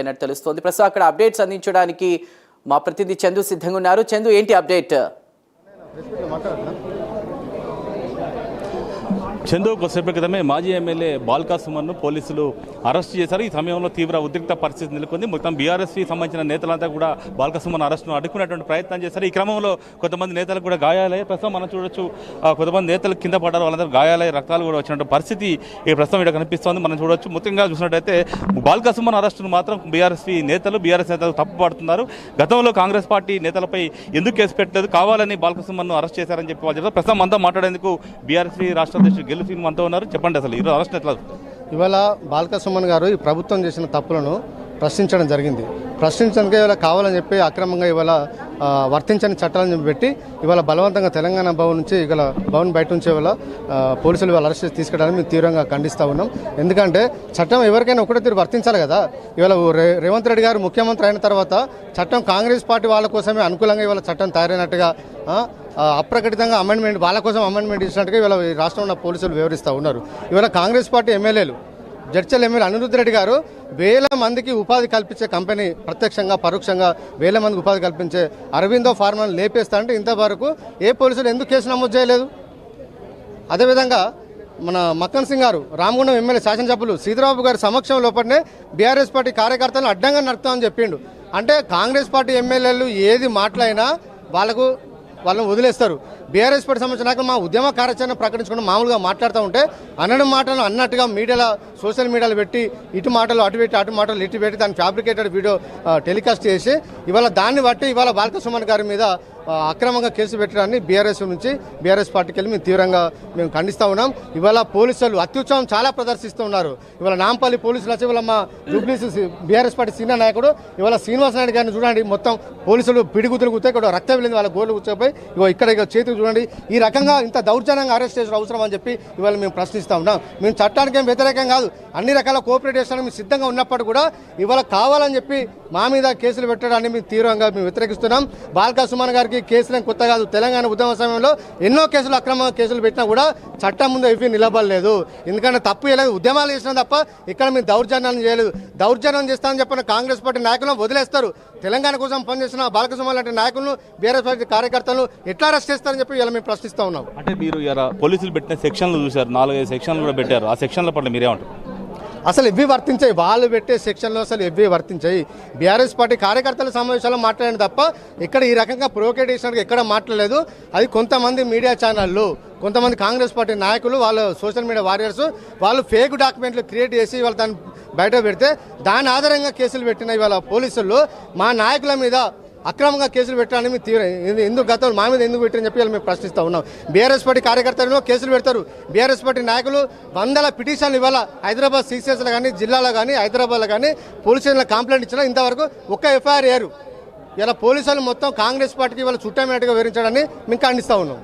అయినట్టు తెలుస్తోంది. ప్రస్తుతం అక్కడ అప్డేట్స్ అందించడానికి మా ప్రతినిధి చందు సిద్ధంగా ఉన్నారు. చందు, ఏంటి అప్డేట్? చందు, కొద్దిసేపటి క్రితమే మాజీ ఎమ్మెల్యే బాల్కా సుమన్ను పోలీసులు అరెస్ట్ చేశారు. ఈ సమయంలో తీవ్ర ఉద్రిక్త పరిస్థితి నెలకొంది. మొత్తం బీఆర్ఎస్కి సంబంధించిన నేతలంతా కూడా బాల్కా సుమన్ అరెస్టును అడ్డుకునేటువంటి ప్రయత్నం చేశారు. ఈ క్రమంలో కొంతమంది నేతలకు కూడా గాయాలయ్యాయి. ప్రస్తుతం మనం చూడొచ్చు, కొంతమంది నేతలు కింద పడ్డారు, వాళ్ళందరూ గాయాలయ్యి రక్తాలు కూడా వచ్చినటువంటి పరిస్థితి ఈ ప్రస్తుతం ఇక్కడ కనిపిస్తోంది. మనం చూడొచ్చు, ముఖ్యంగా చూసినట్టయితే బాల్కా సుమన్ అరెస్టును మాత్రం బీఆర్ఎస్ నేతలు తప్పుపడుతున్నారు. గతంలో కాంగ్రెస్ పార్టీ నేతలపై ఎందుకు కేసు పెట్టలేదు, కావాలని బాల్కా సుమన్ను అరెస్ట్ చేశారని చెప్పి వాళ్ళు చెప్తారు. ప్రస్తుతం అంతా మాట్లాడేందుకు బీఆర్ఎస్ రాష్ట్ర అధ్యక్షుడు గెలుఫీ మనతో ఉన్నారు. చెప్పండి, అసలు ఈరోజు అరెస్ట్ ఎట్లా? ఇవాళ బాల్కా సుమన్ గారు ఈ ప్రభుత్వం చేసిన తప్పులను ప్రశ్నించడం జరిగింది. ప్రశ్నించడానికి ఇవాళ కావాలని చెప్పి అక్రమంగా ఇవాళ వర్తించని చట్టాలను పెట్టి ఇవాళ బలవంతంగా తెలంగాణ భవన్ నుంచి ఇవాళ భవన్ బయట నుంచి ఇవాళ పోలీసులు ఇవాళ అరెస్ట్ చేసి తీసుకెళ్ళడానికి మేము తీవ్రంగా ఖండిస్తూ ఉన్నాం. ఎందుకంటే చట్టం ఎవరికైనా ఒకటే తీరు వర్తించాలి కదా. ఇవాళ రేవంత్ రెడ్డి గారు ముఖ్యమంత్రి అయిన తర్వాత చట్టం కాంగ్రెస్ పార్టీ వాళ్ళ కోసమే అనుకూలంగా ఇవాళ చట్టం తయారైనట్టుగా అప్రకటితంగా అమెండ్మెంట్ వాళ్ళ కోసం అమెండ్మెంట్ ఇచ్చినట్టుగా ఇవాళ రాష్ట్రంలో ఉన్న పోలీసులు వివరిస్తూ ఉన్నారు. ఇవాళ కాంగ్రెస్ పార్టీ ఎమ్మెల్యేలు జడ్చల్ ఎమ్మెల్యే అనిరుద్ధ్ రెడ్డి గారు వేల మందికి ఉపాధి కల్పించే కంపెనీ, ప్రత్యక్షంగా పరోక్షంగా వేల మందికి ఉపాధి కల్పించే అరవిందో ఫార్మాను లేపేస్తా అంటే ఇంతవరకు ఏ పోలీసులు ఎందుకు కేసు నమోదు చేయలేదు? అదేవిధంగా మన మక్కన్ సింగ్ గారు రామగుండం ఎమ్మెల్యే శాసనసభ్యులు సీతారాబాబు గారి సమక్షం లోపలనే బీఆర్ఎస్ పార్టీ కార్యకర్తలను అడ్డంగా నడుపుతామని చెప్పిండు. అంటే కాంగ్రెస్ పార్టీ ఎమ్మెల్యేలు ఏది మాట్లాడినా వాళ్ళని వదిలేస్తారు. బీఆర్ఎస్ పార్టీ సంబంధించిన నాయకులు మా ఉద్యమ కార్యాచరణ ప్రకటించుకుని మామూలుగా మాట్లాడుతూ ఉంటే అన్నడం మాటలు అన్నట్టుగా మీడియాలో సోషల్ మీడియాలో పెట్టి ఇటు మాటలు అటు పెట్టి అటు మాటలు ఇటు పెట్టి దాన్ని ఫ్యాబ్రికేటెడ్ వీడియో టెలికాస్ట్ చేసి ఇవాళ దాన్ని బట్టి ఇవాళ బాల్కా సుమన్ గారి మీద అక్రమంగా కేసు పెట్టడాన్ని బీఆర్ఎస్ పార్టీకి వెళ్ళి మేము తీవ్రంగా ఖండిస్తూ ఉన్నాం. ఇవాళ పోలీసులు అత్యుత్సాహం చాలా ప్రదర్శిస్తూ ఉన్నారు. ఇవాళ నాంపల్లి పోలీసులు వచ్చి ఇవాళ మా జూబ్లీస్ బీఆర్ఎస్ పార్టీ సీనియర్ నాయకుడు ఇవాళ శ్రీనివాస నాయుడు గారిని చూడండి, మొత్తం పోలీసులు పిడిగుతులు కూర్చో ఇక్కడ రక్తం వెళ్ళింది, వాళ్ళ గోర్లు కూర్చోపోయి ఇక్కడ చేతికి చూడండి. ఈ రకంగా ఇంత దౌర్జన్యంగా అరెస్ట్ చేసిన అవసరం అని చెప్పి ఇవాళ మేము ప్రశ్నిస్తూ ఉన్నాం. మేము చట్టానికి ఏం వ్యతిరేకం కాదు, అన్ని రకాల కోఆపరేట్ చేస్తానికి మేము సిద్ధంగా ఉన్నప్పటికీ కూడా ఇవాళ కావాలని చెప్పి మా మీద కేసులు పెట్టడాన్ని మేము తీవ్రంగా వ్యతిరేకిస్తున్నాం. బాల్కా సుమన్ గారికి కేసులు కొత్త కాదు. తెలంగాణ ఉద్యమ సమయంలో ఎన్నో కేసులు అక్రమంగా కేసులు పెట్టినా కూడా చట్టం ముందు ఎవి నిలబడలేదు. ఎందుకంటే తప్పు చేయలేదు, ఉద్యమాలు చేసినా తప్ప ఇక్కడ మేము దౌర్జన్యాన్ని చేయలేదు. దౌర్జన్యం చేస్తామని చెప్పిన కాంగ్రెస్ పార్టీ నాయకులను వదిలేస్తారు. తెలంగాణ కోసం పనిచేసిన బాల్కా సుమన్ లాంటి నాయకులను బీఆర్ఎస్ పార్టీ కార్యకర్తలను ఎట్లా అరెస్ట్ చేస్తారని చెప్పి ఇలా మేము ప్రశ్నిస్తూ ఉన్నాం. అంటే మీరు పోలీసులు పెట్టిన సెక్షన్లు చూశారు, 4-5 సెక్షన్లు కూడా పెట్టారు. ఆ సెక్షన్ల పట్ల మీరేమంటారు? అసలు ఇవి వర్తించాయి, వాళ్ళు పెట్టే సెక్షన్లో అసలు ఇవి వర్తించాయి. బీఆర్ఎస్ పార్టీ కార్యకర్తల సమావేశాల్లో మాట్లాడిన తప్ప ఇక్కడ ఈ రకంగా ప్రొవోకేట్ చేసినట్టు ఎక్కడ మాట్లాడలేదు. అది కొంతమంది మీడియా ఛానళ్ళు, కొంతమంది కాంగ్రెస్ పార్టీ నాయకులు, వాళ్ళు సోషల్ మీడియా వారియర్స్ వాళ్ళు ఫేక్ డాక్యుమెంట్లు క్రియేట్ చేసి వాళ్ళు దాన్ని బయట పెడితే దాని ఆధారంగా కేసులు పెట్టిన ఇవాళ పోలీసులు మా నాయకుల మీద అక్రమంగా కేసులు పెట్టాలని మేము తీవ్ర ఎందుకు గతంలో మా మీద ఎందుకు పెట్టారని చెప్పి మేము ప్రశ్నిస్తూ ఉన్నాం. బీఆర్ఎస్ పార్టీ కార్యకర్తలను కేసులు పెడతారు. బీఆర్ఎస్ పార్టీ నాయకులు వందల పిటిషన్లు ఇవాళ హైదరాబాద్ సీసీఎస్లో కానీ, జిల్లాలో కానీ, హైదరాబాద్లో కానీ పోలీస్ స్టేషన్లో కంప్లైంట్ ఇచ్చినా ఇంతవరకు ఒక్క ఎఫ్ఐఆర్ అయ్యారు. ఇలా పోలీసులు మొత్తం కాంగ్రెస్ పార్టీకి ఇవాళ చుట్టమైనట్టుగా వివరించడాన్ని మేము ఖండిస్తూ ఉన్నాం.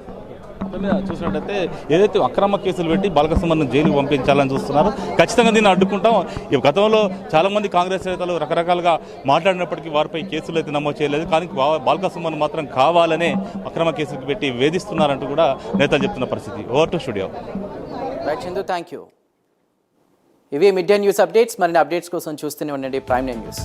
చూసినట్టయితే ఏదైతే అక్రమ కేసులు పెట్టి బాల్కా సుమన్ను జైలుకు పంపించాలని చూస్తున్నారు, ఖచ్చితంగా దీన్ని అడ్డుకుంటాం. ఈ గతంలో చాలామంది కాంగ్రెస్ నేతలు రకరకాలుగా మాట్లాడినప్పటికీ వారిపై కేసులు అయితే నమోదు చేయలేదు. కానీ బాల్కా సుమన్ మాత్రం కావాలనే అక్రమ కేసులు పెట్టి వేధిస్తున్నారంటూ కూడా నేతలు చెప్తున్న పరిస్థితి. Over to studio. Thank you. ఇవి మిడ్ డే న్యూస్ అప్డేట్స్. మరిన్ని అప్డేట్స్ కోసం చూస్తూనే ఉండండి ప్రైమ్9 న్యూస్.